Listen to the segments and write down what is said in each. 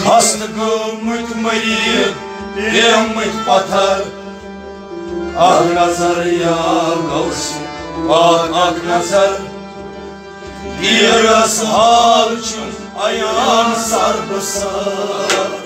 Kastıgı mütmeyi Demit patar Ak nazar ya gavsi Ak nazar Biraz halçın ayağın sarbısar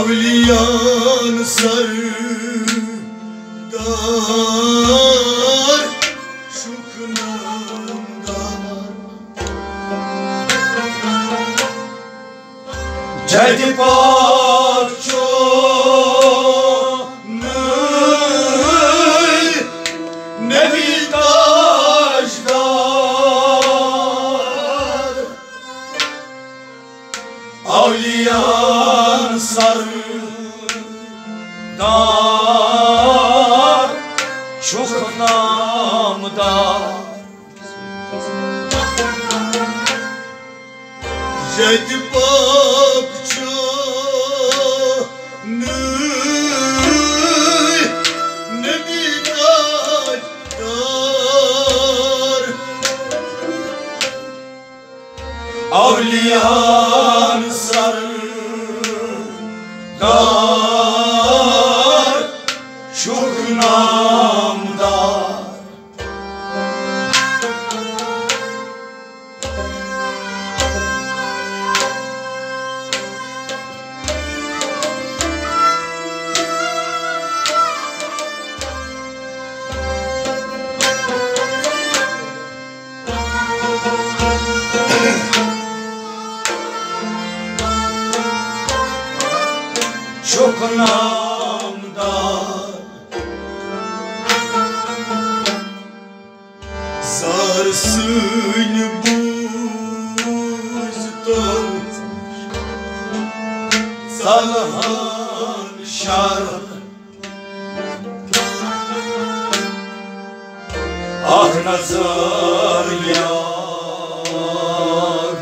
Avliyan sardar şuknamdar Cedi pakço nebi tajdar Avliyan sardar çok namdar Cedi pakço nebi tajdar Avliyan sardar çok namdar çok namdar Sarsın buzdan Salhan şar Ak nazar ya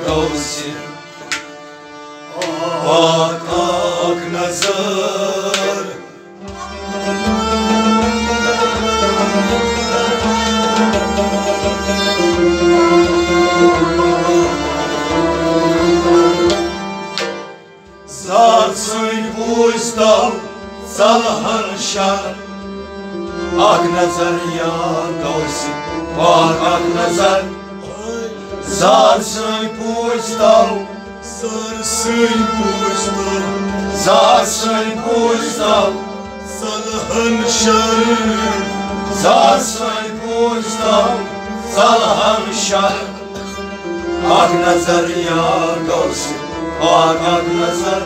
gavsi Ak nazar Sarsın buzdan salhan şar Ak nazar ya gavsi Ak nazar Sarsın buzdan Sarsın buzdan Sarsın buzdan salhan şar Sarsın buzdan salhan şar Ak nazar ya gavsi Ak nazar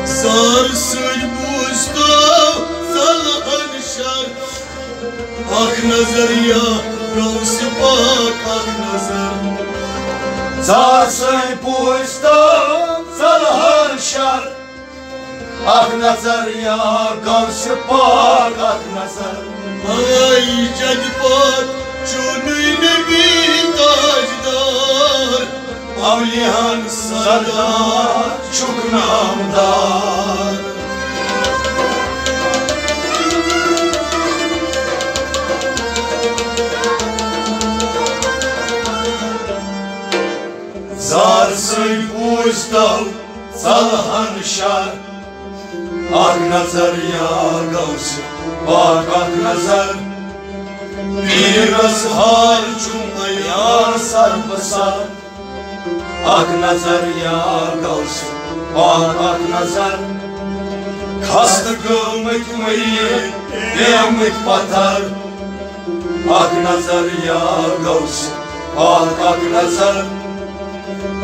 Sarsın buzdan salhan şar Ak nazar ya gavsi Ak nazar Sarsın buzdan salhan şar Ak nazar ya gavsi Ak nazar Ay cedi pak çonu nebi tajdar Avliyan sardar çok namdar Çuğustal salhan şar Ak nazar ya gavsi bak ak nazar Biraz hal cumaya sarpasar Ak nazar ya gavsi bak ak nazar Kastı gılmıkmayı demlik batar Ak nazar ya gavsi bak ak nazar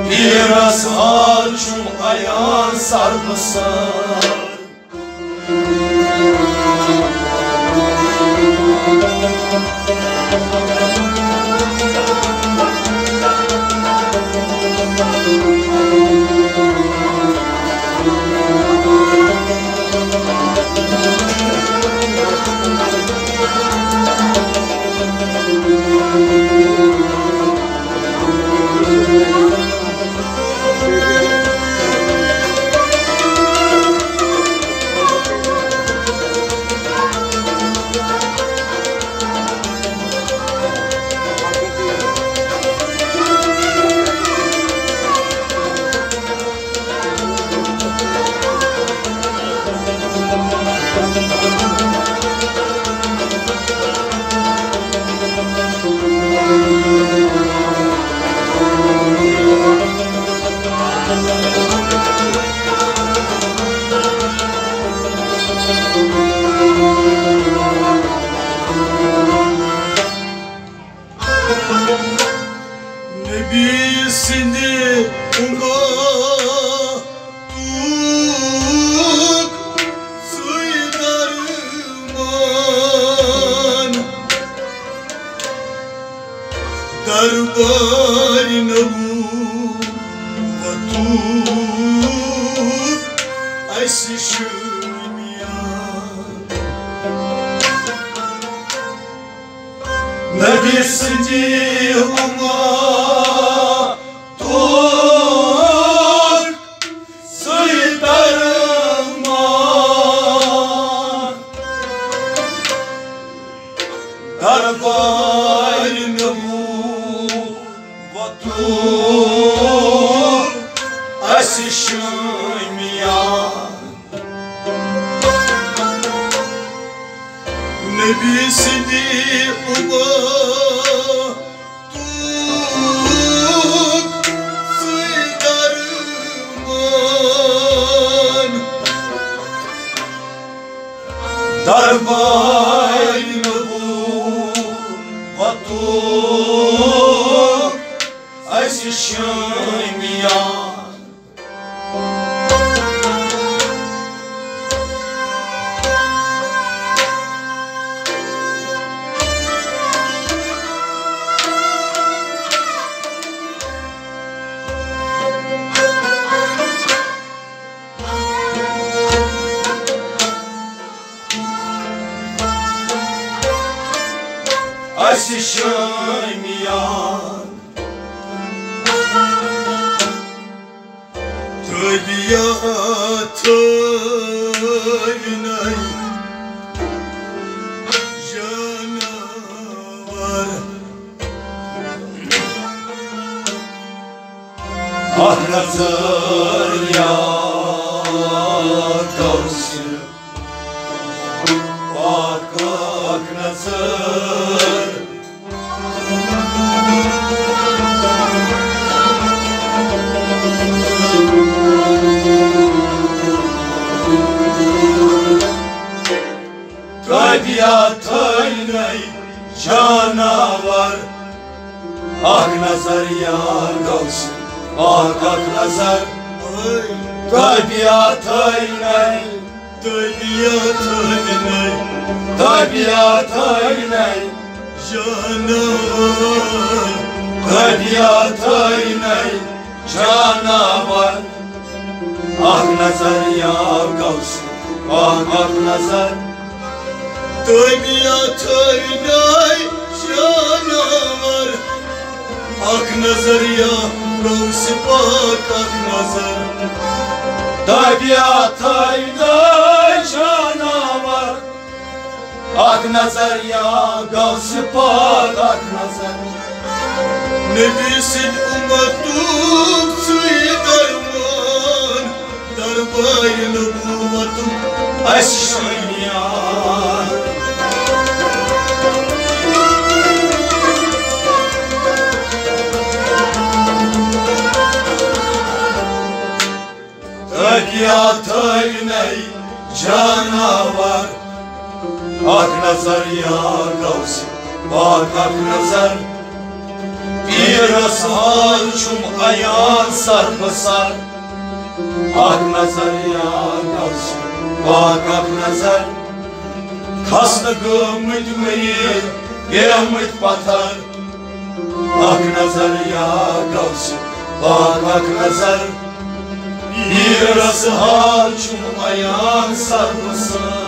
Biraz hal cumaya sarpasar Nebisini unuttuk Suydarman Darbarına vatuk Aysışım ya Nebisini unuttuk Suydarman Darbarına vatuk Aysışım ya Nebisini unuttuk Suydarman Darbayını vatuk Aysışım ya Aysışım ya Tabiatın ay canavar Ah nazar ya gavsi Bak ak nazar Tabiatın ay canavar Ak nazar ya gavsi Ak ak nazar Tabiatın ay Tabiatın ay canavar Tabiatın ay canavar Ah nazar ya gavsi Ah ak nazar Tabiatın ay canavar Ak nazar ya gavsi bak ak nazar Tabiatın ay canavar Ak nazar ya gavsi bak ak nazar Nebisin ummatuk Suydarman bayıl kuvvetim aşkın ya. Tabiatın ey canavar, ak nazar ya Gavs, bak ak nazar. Biraz halçum ayağın sarpasar, ak nazar ya Gavs, bak ak nazar. Kaslı gümüt meyil, gemüt batar, ak nazar ya Gavs, bak ak nazar. Biraz halçum ayağın sarpasar.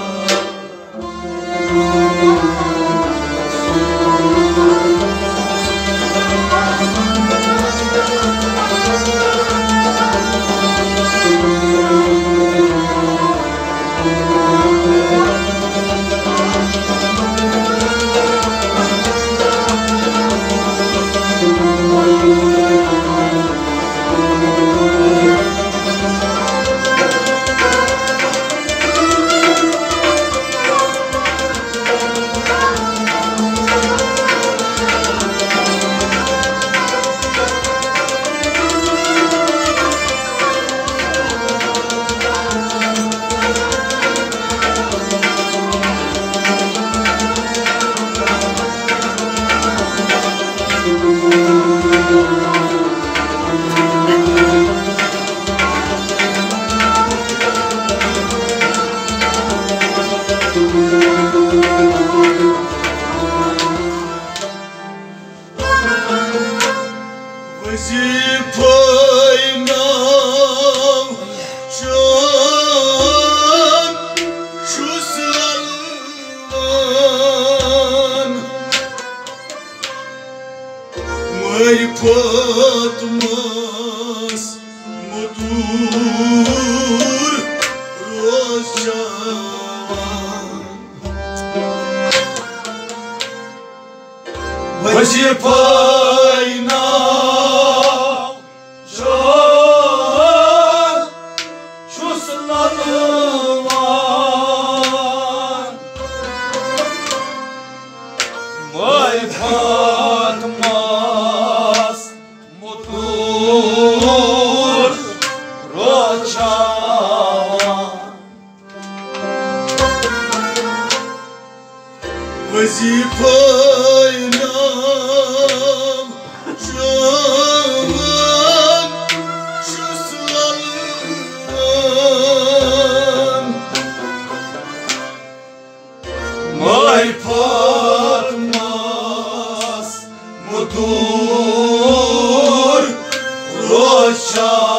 Patmaz mudur roşan, vazifayna can şu sılalıvan, vay Patmaz mudur roşan, vazifayna can şu sılalıvan, vay Patmaz mudur roşan.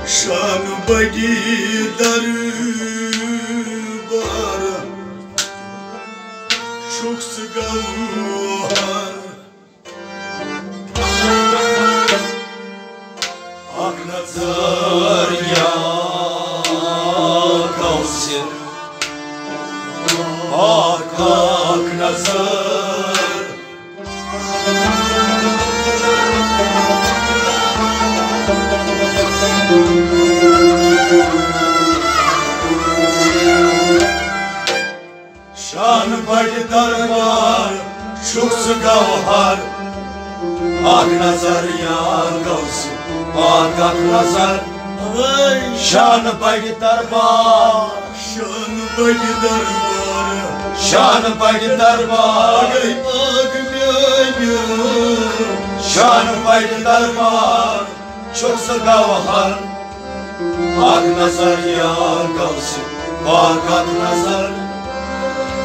Şan bagi darbar çok sıgar, ak nazar ya Gavs'im, ak nazar. Şan bagi darbar çok sıgar, ak nazar ya Gavs'im, ak nazar. Şan bagi darbar, şan bagi darbar, şan bagi darbar, şan bagi darbar çok sıgar, ak nazar ya Gavs'im, ak nazar.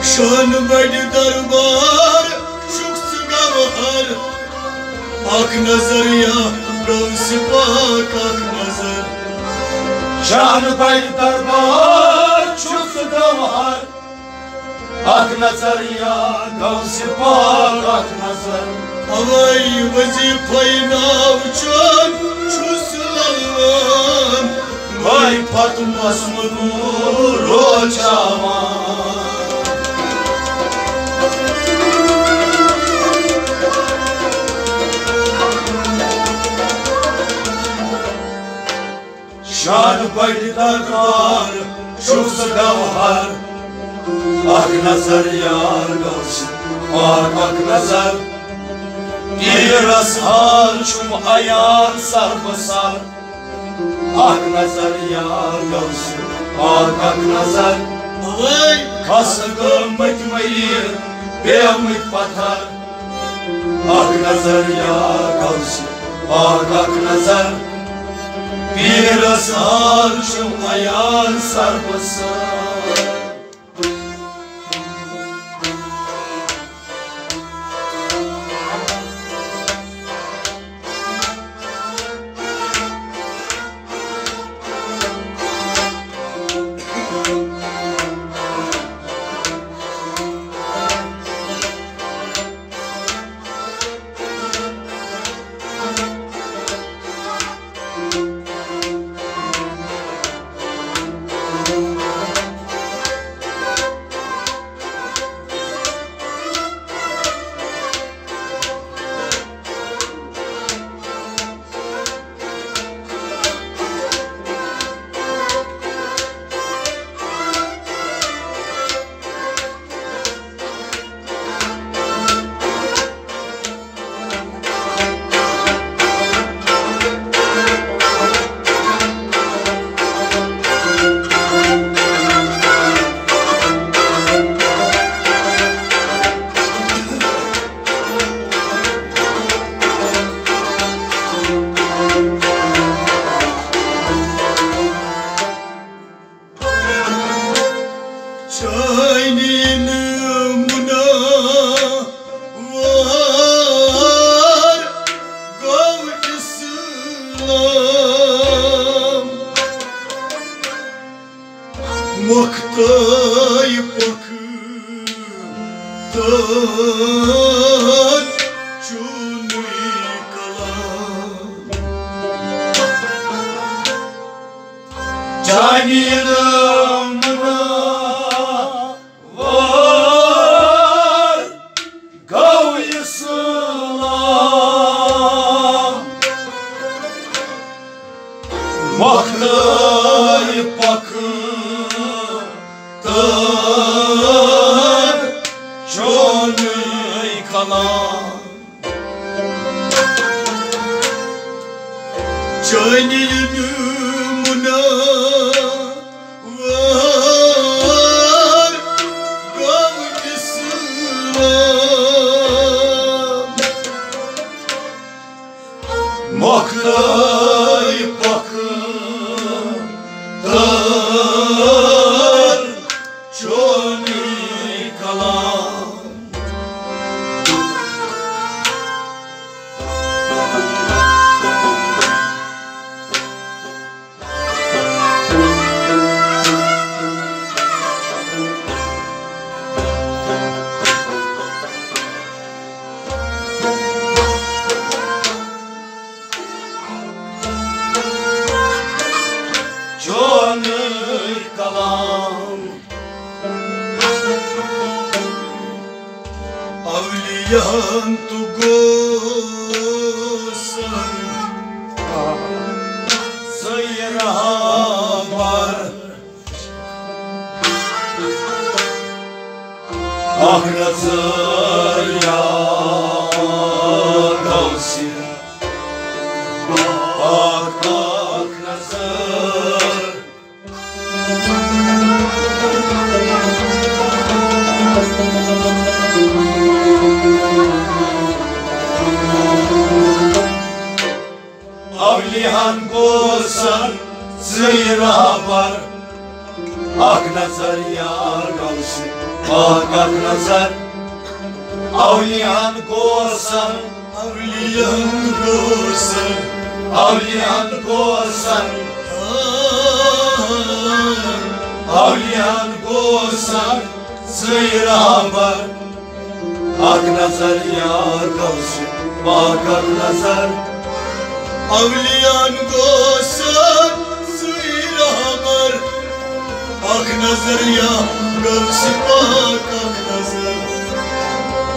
Şan bagi darbar çok sıgar, ak nazar ya Gavs'im, ak nazar. Şanı paylı darbar çok sıkavahar Ak nazar ya gavsi pak ak nazar Avay vazifayna uçan şu sılalım Vay patmaz mıdır o çaman Şanı paylı darbar çok sıkavahar Ak nazar yar gavsi ak nazar Biraz harçum ayar sarmasar Ak nazar yar gavsi ak nazar Avay Kasıkım mıkmayı beyamık batar Ak nazar yar gavsi ak nazar Biraz harçum ayar sarmasar Maktay bakımdan çunu kalan Canımda var gavyasılar Maktay bakımdan çonu kalan Canımda var gavyasılar Maktay bakımdan çonu kalan Çonu kalan Avliyan tugosan Sıyra var Ah nazar ya gavsi Ak nazar Avlihan kosan zıyra var Ak nazar yar gavsi ak nazar Avlihan kosan Avliyan kosan Avliyan kosan Avliyan kosan sıyrabar Ak nazar yar kavuşu bak ak nazar Avliyan kosan sıyrabar Ak nazar ya kavuşu bak ak nazar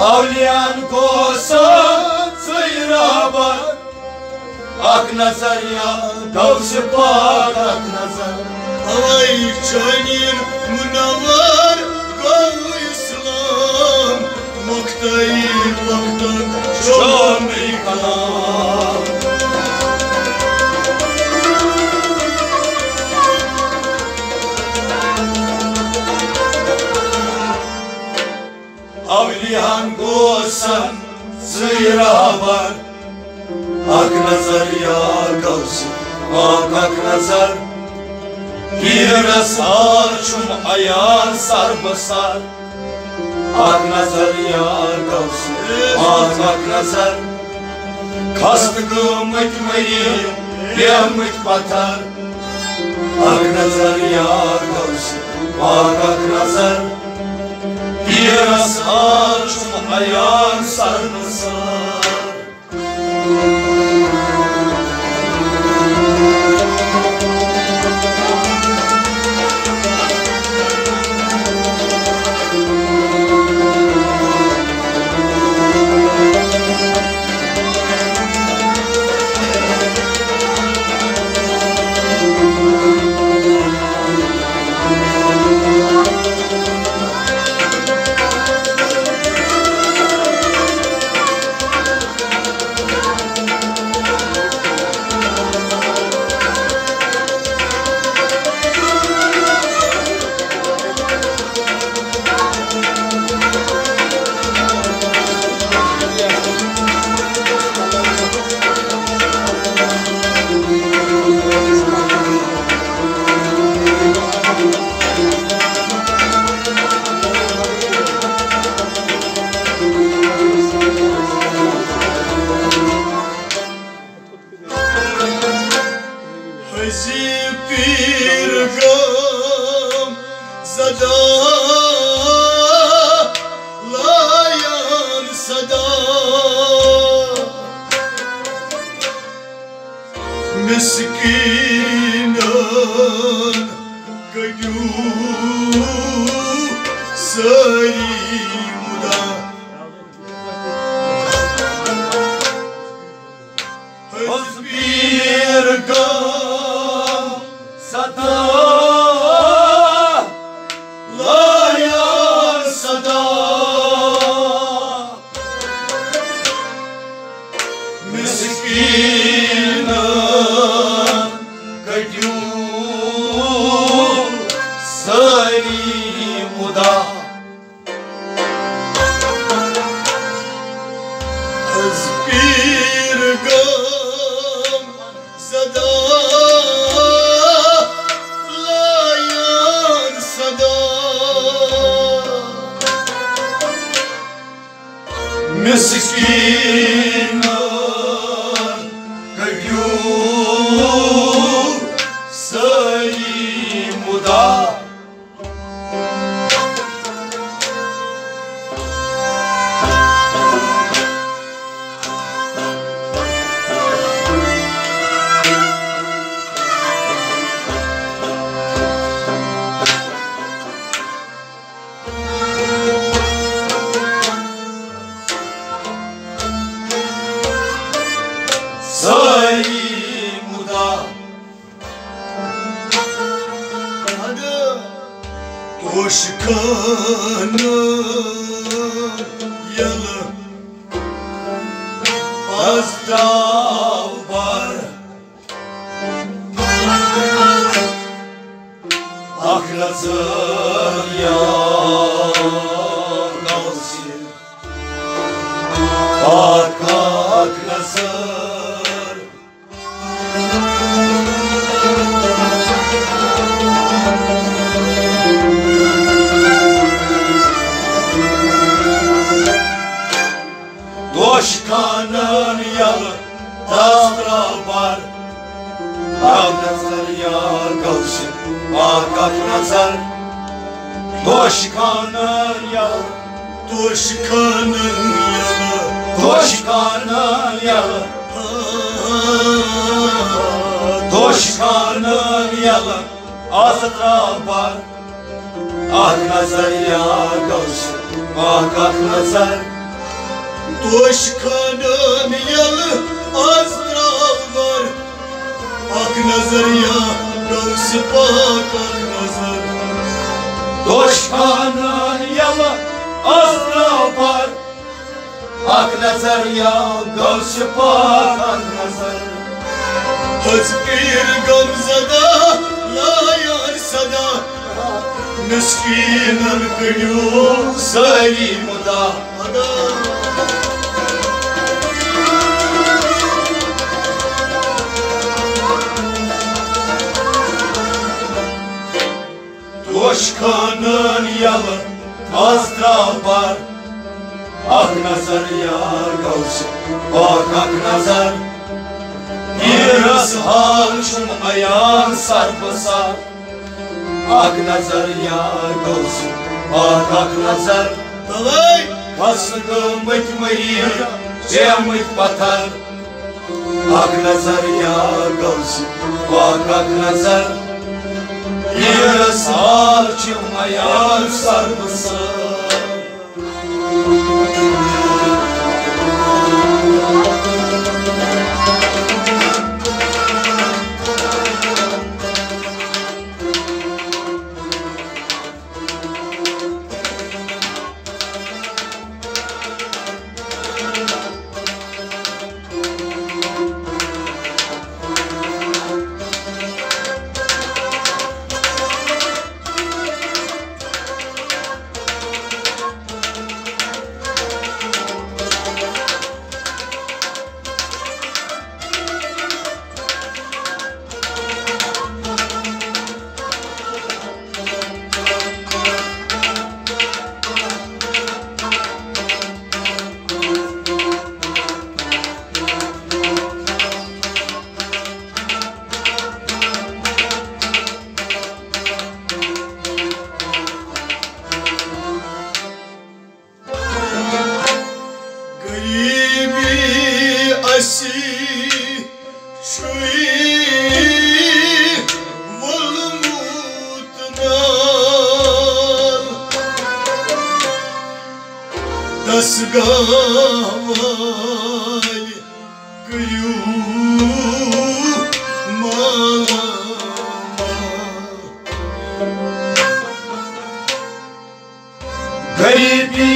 Avliyan kosan sıyrabar Ak nazar ya kavuşu bak ak nazar Ay çayır münavvar kav İslam Maktayı baktan Şom yıkanan Avliyan kosan sıyrabar Ak nazar yar kavuşu bak ak nazar Bir saçım ayar sarbasar Ak nazar yar kavuşu bak ak nazar Kastığım etmeyi yemit batar Ak nazar yar kavuşu bak ak nazar Bir saçım ayar sarbasar bir gam zada layan sada Miskinan kayu sari muda Bir gam sada layan sada Miskinan kayu sari muda bir gam zada layan sada Miskinan kayu sari muda Sari muda hadi toşkana yalı azdav var Aklasın yar kalsın Bak aklasın Doşkanın yalı tasra var Aklasın yar kalsın Ak nazar Doşkanın yalı Doşkanın yalı Doşkanın yalı Doşkanın yalı Azıtra var Ak nazar ya gavşi Ak nazar Doşkanın yalı azra var Ak nazar ya gavsi pak ak nazar Doşkanın yalı Azra var Ak nazar ya gavşi pak Ak nazar Hız bir gamzada la yar sada Miskinan gülü Sayımda Doşkanın yalı Azra var Ak nazar ya gavşi Ak nazar Biraz halçım ayağın sarpısa Ak nazar ya gavşi Ak nazar Давай! Kasıgı mıtmayır Cemit batar Ak nazar ya gavşi Ak nazar Biraz halçım ayağın sarpısa Dasgavay gülü malama Garibi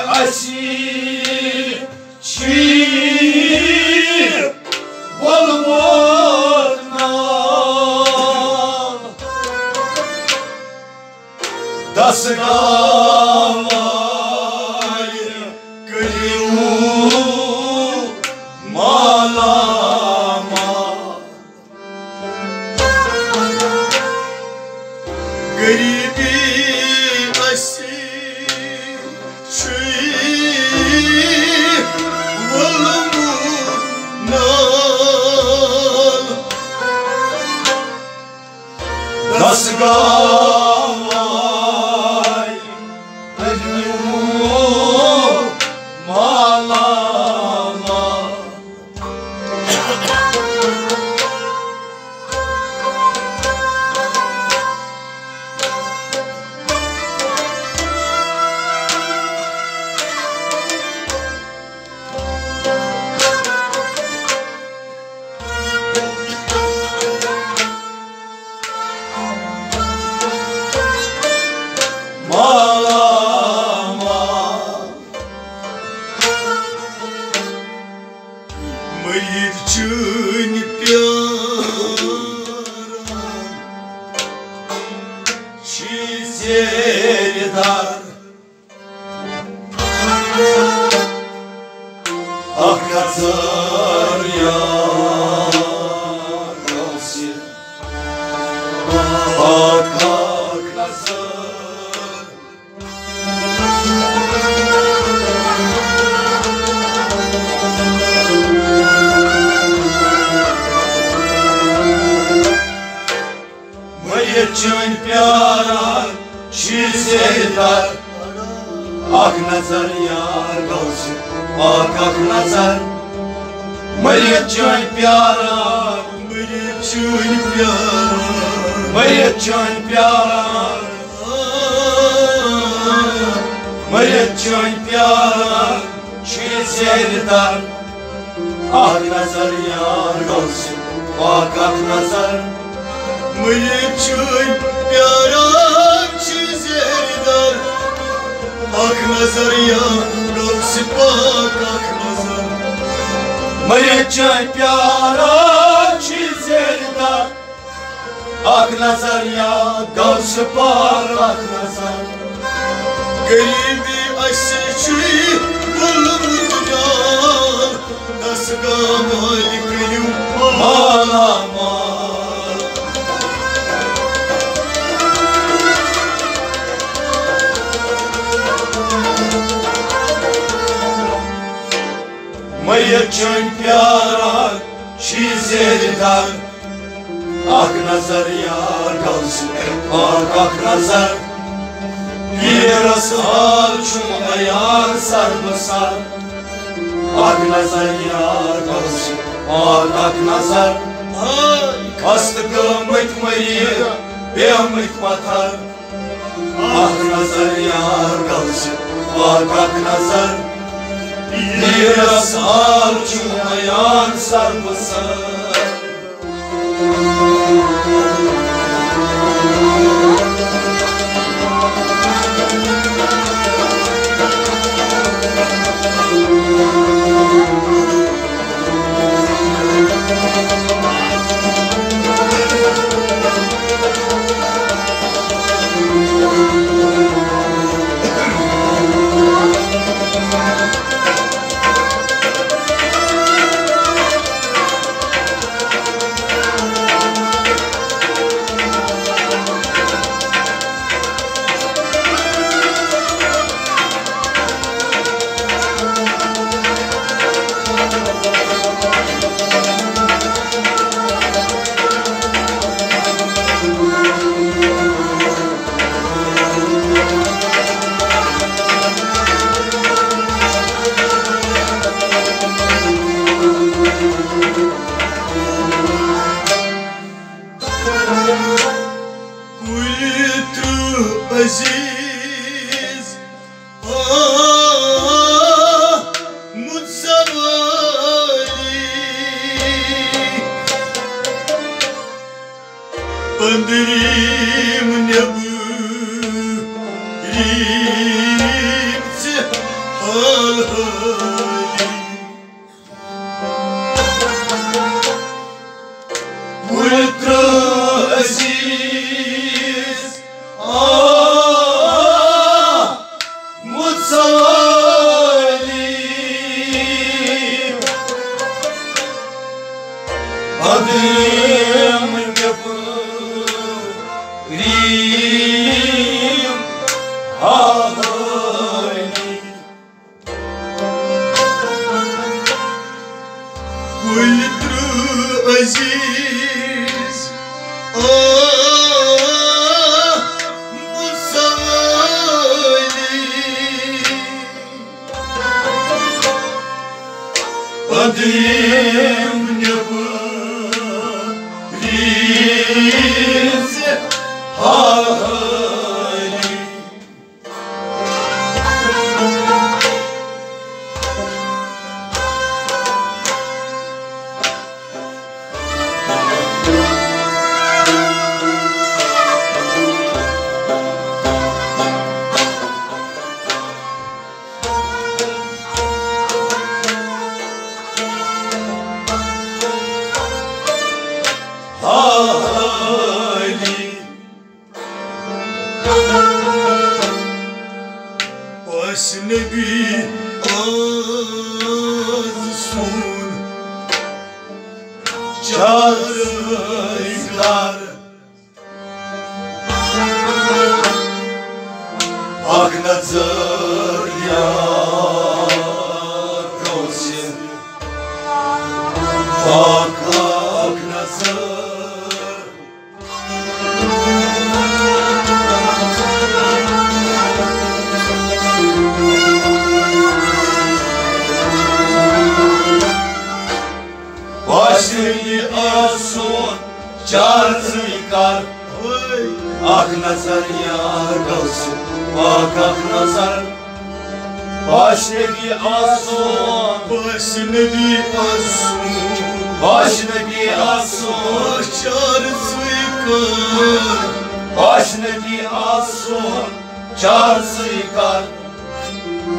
asi çi volmodna Dasgavay gülü malama Garibi asi Dasgavay gülü malama Мырчын пяра Çizeridar Ah nazar ya gavsi Ak nazar nazar yar kalsın, ak nazar. मेरे जान प्यारा, मेरे जान प्यारा, मेरे जान प्यारा, मेरे जान प्यारा, şiirler, ak nazar yar kalsın, ak nazar. मेरे जान प्यारा çizerdar, ak nazar ya, kalsın bak ak nazar. मेरे जान प्यारा çizerler, ak nazar ya, kalsın bak ak nazar. Garibi aşçı bulundular, nasıl gamalıyım Ağlama. Моя чань प्यारा çizerler, ak nazar yar kalsın, ak nazar. Biraz alçım ayar sarmasar, ak nazar yar kalsın, ak nazar. Kastıkım etmeyi, beğenmek batar, ak nazar yar kalsın, ak nazar. Biraz alçım ayar sarmasar. Aziz, mutsavali, bandrim nebu, rimse hal hali. Ultra aziz, mutsalim, adım yapırim hali. Ultra aziz, mutsavali, Adım yapırim hali. Hali. Asnebi azsun, Çağrılar, ak nazar yar kalsın, ak nazar. gavsi Vakak nazar Başnebi asun Başnebi asun Başnebi asun Çar suikar Başnebi asun Çar suikar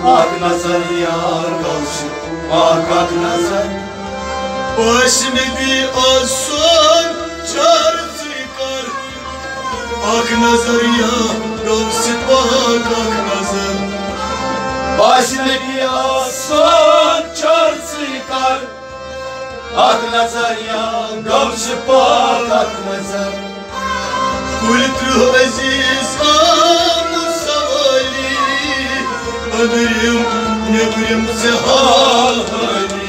Ak nazar yar gavsi Vakak nazar Başnebi asun Çar suikar Ak nazar ya gavsi Vakak nazar Başnebi asun Çar suikar Ak nazar ya gavsi Vakak nazar Kultru aziz amusavali Adırım nebrim zehal hali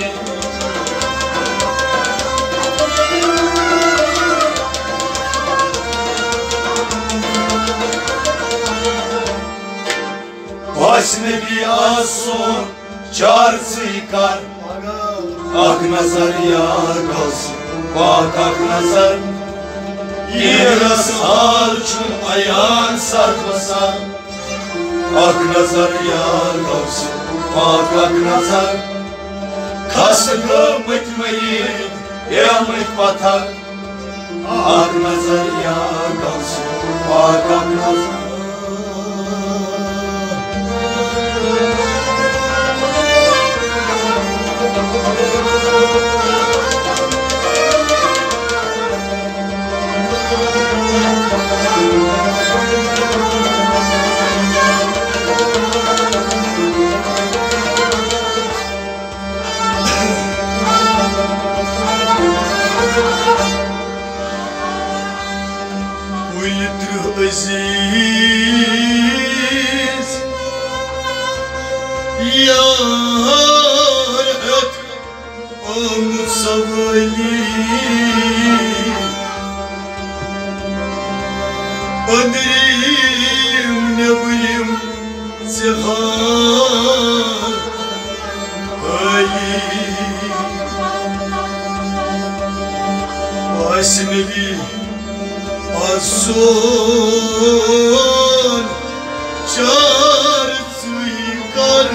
Başnebi asun Çar suikar Ak nazar yar gavsi Vakak nazar Yiras harçun ayağın sarkmasa Ak nazar yar gavsi Vakak nazar Kasıkı mıtmayın Yamık batak Ak nazar yar gavsi Vakak nazar Kultru aziz Yar et amusavali Adırım nebrim zehal hali Başnebi asun Çar suikar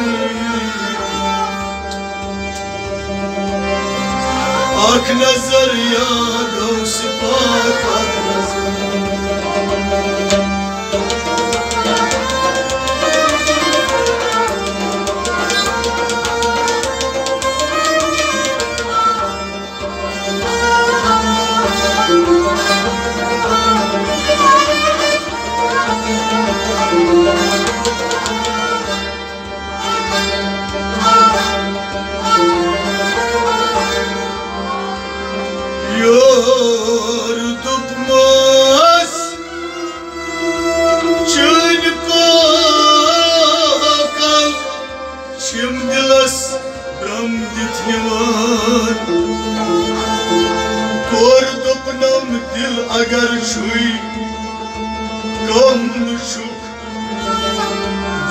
Ak nazar ya gavsi Vakak nazar Yordukmaz Çün kakal Şimdilas ramditni var Torduknam dil agar çuy Gamlı şuk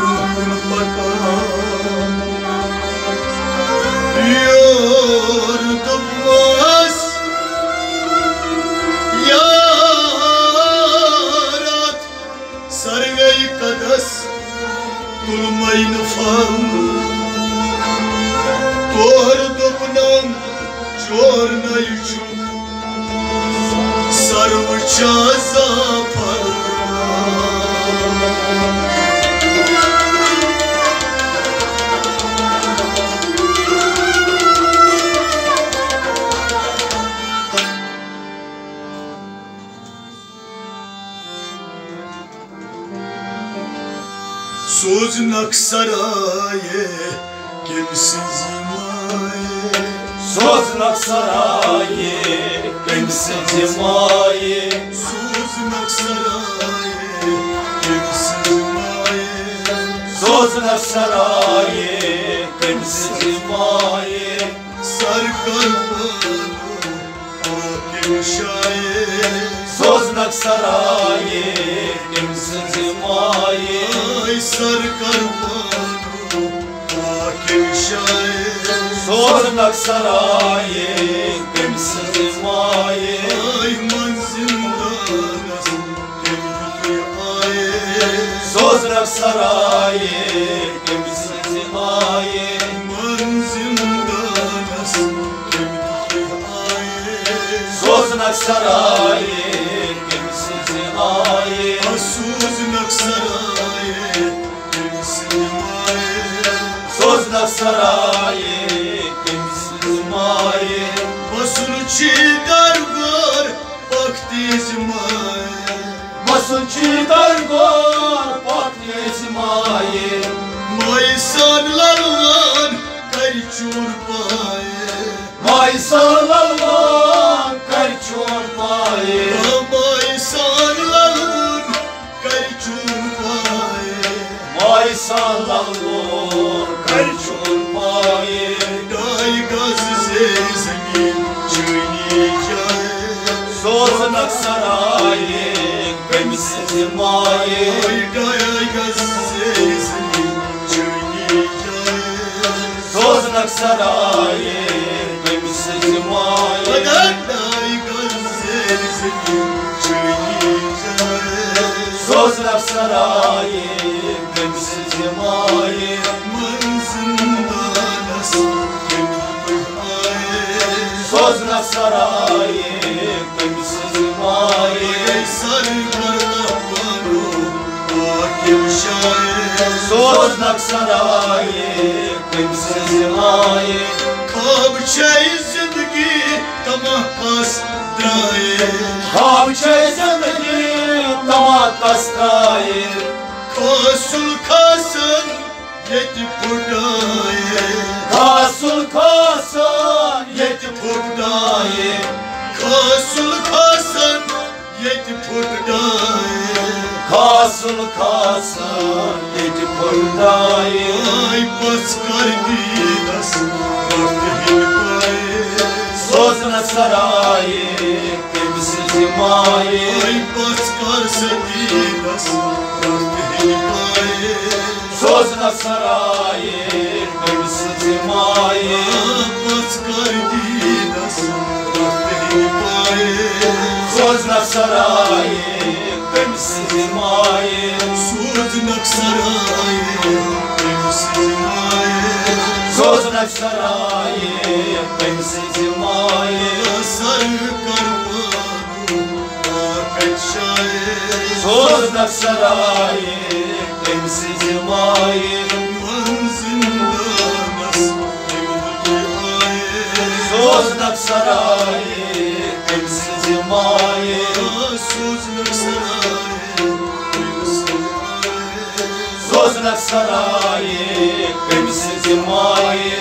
Ruhun bakar Yordukmaz Yarat sarvey kadas tulmayın fam Tor dopnam çornay çuk sarvça zafar Soznak saraye kimsiz maye Soznak saraye kimsiz maye Soznak saraye kimsiz maye Soznak saraye kimsiz maye Sarkar banu hakim şaye Soznak saraye kimsiz maye Ay sarkar banu hakim şaye Soznak saraye kimsiz maye Ay manzimdanas temdütü aye Sarayı kimsiz maye Manzimda nasıl kimdi aye Soznak Sarayı kimsiz maye Soznak Sarayı kimsiz maye Soznak Sarayı kimsiz maye Basın çiğdar var baktiz maye Basın çiğdar var baktiz maye Maysanlarlan kayçur paye Maysanlarlan kayçur paye Maysanlarlan kayçur paye Maysanlarlan kayçur paye Day gaz zezmin çöni caye Soznak Sarayı kimsiz maye Day gaz zezmin çöni caye Soznak Sarayı kimsiz maye Day gaz zezmin çöni caye Soznak Sarayı kimsiz maye Manzında nasıl kimdi aye Soznak Sarayı kimsiz maye Sarıkarda banu hakim şair Soznak Sarayı kimsiz maye Kabçay zindagi tamah kasdraye Kabçay zindagi tamah kasdraye Kasul kasan yeti purdaye Kasul kasan yeti purdaye Kasul kasan yeti purdaye Kasul kasan yeti purdaye Ay paskar didas vaktin paye Soznak Sarayı kimsiz maye Ay paskar sedidas vaktin paye Soznak Sarayı kimsiz maye Paskar didas vaktin paye Soznak Sarayı kimsiz maye Soznak Sarayı kimsiz maye Soznak Sarayı kimsiz maye Sarı karvanu akit şair Soznak Sarayı kimsiz maye Manzında nasıl kimdi aye Soznak Sarayı kimsiz maye Soznak Sarayı kimsiz aye Soznak Sarayı kimsiz maye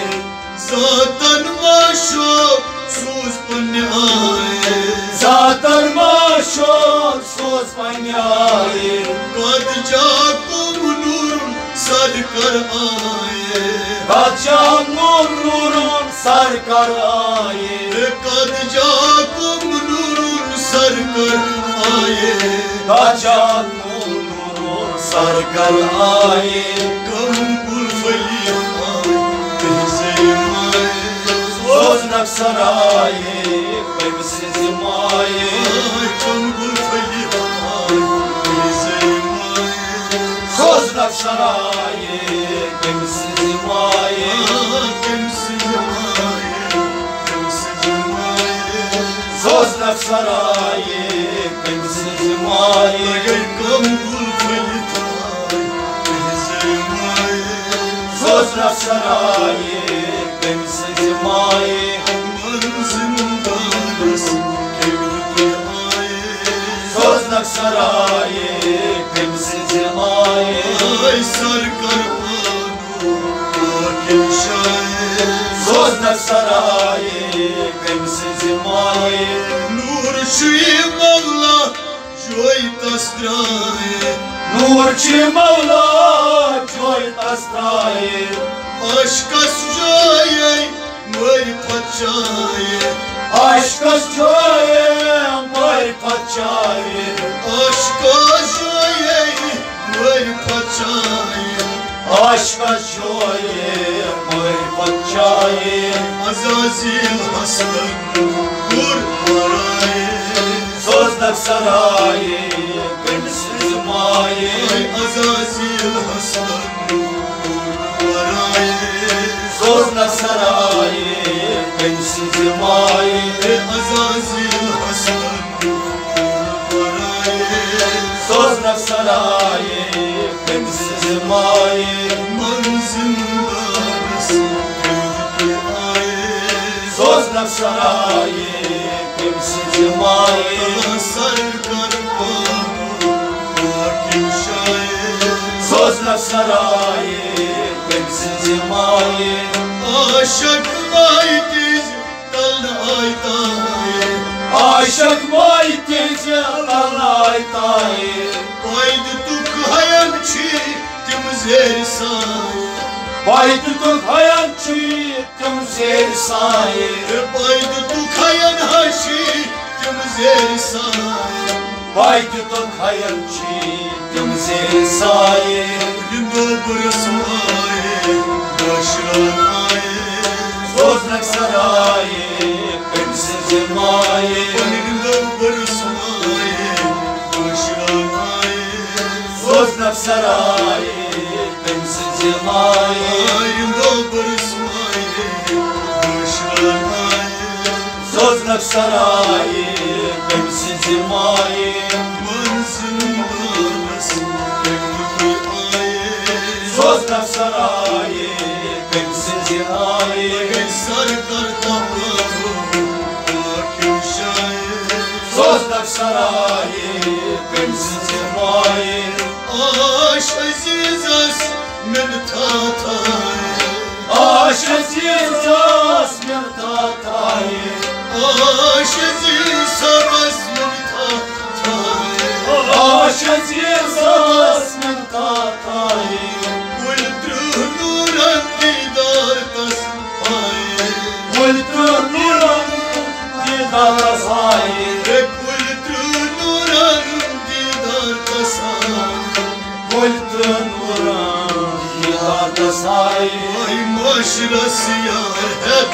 Zaten maşok sus bani aye Zaten maşok söz banyaye Kad jakum nurum sadkar aye Kaçan nurun sarkar aye Kad jakum nurum sarkar aye Kaçan nurun sarkar aye Kampul fali aye tehzeyim aye Soznak Sarayı kimsiz maye Kampul fali aye tehzeyim aye Soznak Sarayı kimsiz maye Kimsiz aye kimsiz aye Soznak Sarayı kimsiz maye Kampul fali aye tehzeyim aye Soznak Sarayı kimsiz maye Manzında nasıl kimdi aye Soznak Sarayı kimsiz maye Ay sarkar banu hakim şair Soznak Sarayı kimsiz maye Nur şuyi mavla joy tasdraye Nurçi Mevla joy tastraye Aşka sucaye mır paçaye Aşka joye mır paçaye Aşka joye mır paçaye Aşka joye mır paçaye Azazil haslan kur paraye Soznak Sarayı kimsiz maye maye Azazil Hasan Varaye Sozna saraye Kimsiz maye Azazil Hasan Varaye Sozna saraye Kimsiz maye Manzildanasın Sozna saraye Kimsiz maye Sarkar Hakim şair Sozna saraye Kimsiz maye Aşık maytiz dalna aytay Aşık vay tece kalay tay Baydı tuk hayançı timzer say Vay tutuk hayançı timzer say Baydı tuk hayan haşi timzer say Vay tutuk hayançı timzer say Limbo burasmaye Daşran aye Soznak saraye Kimsiz maye Limbo burasmaye Daşran aye Soznak saraye Kimsiz maye Limbo burasmaye Daşran aye Soznak saraye Kimsiz maye Manzildanasın Soznak saraye Kimsiz maye Sarkar Tahmaru Hakim şair Soznak saraye Kimsiz maye Aş azizas min tatay Aş aziz asmir tatay Aş azizas min tatay Aş aziz asmir tatay Kultru nuran didar tasay Kultu nuran didar say Kultru nuran didar tasay Kultu nuran didar say Ay maşrası yar hep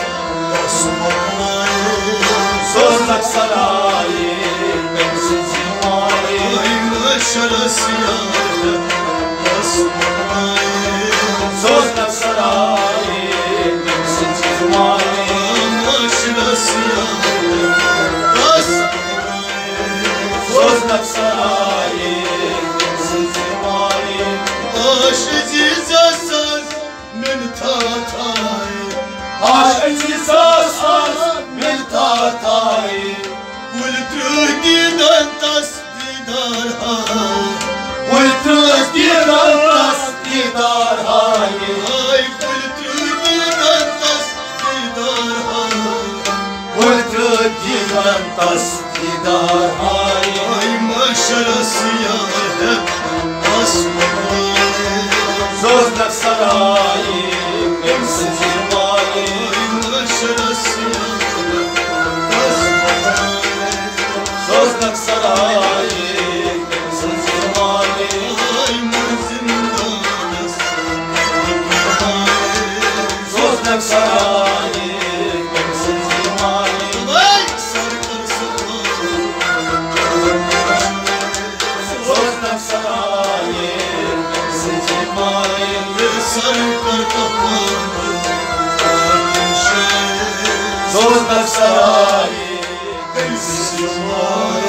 basmaye Soznak saraye Kimsiz maye Ay maşrası yar hep basmaye Soznak saraye Kimsiz maye Maşrası yar hep basmaye Soznak saraye Kimsiz maye Aşiz asas min tatay Aş aziz asas min tatay Kultru didan tas didar hay Kultu didar tas didar haye Ay kultru didan tas didar hay Kultu didar tas didar haye Ay maşarası yar hep basmaye Soznak saraye Kimsiz maye Ay maşarası yar hep basmaye Soznak saraye Kimsiz maye Ay manzildanasın Soznak saraye Kimsiz maye Ay sarkar sabah Soznak saraye Kimsiz maye Sarkar kapanı Hakim şair Soznak saraye Kimsiz maye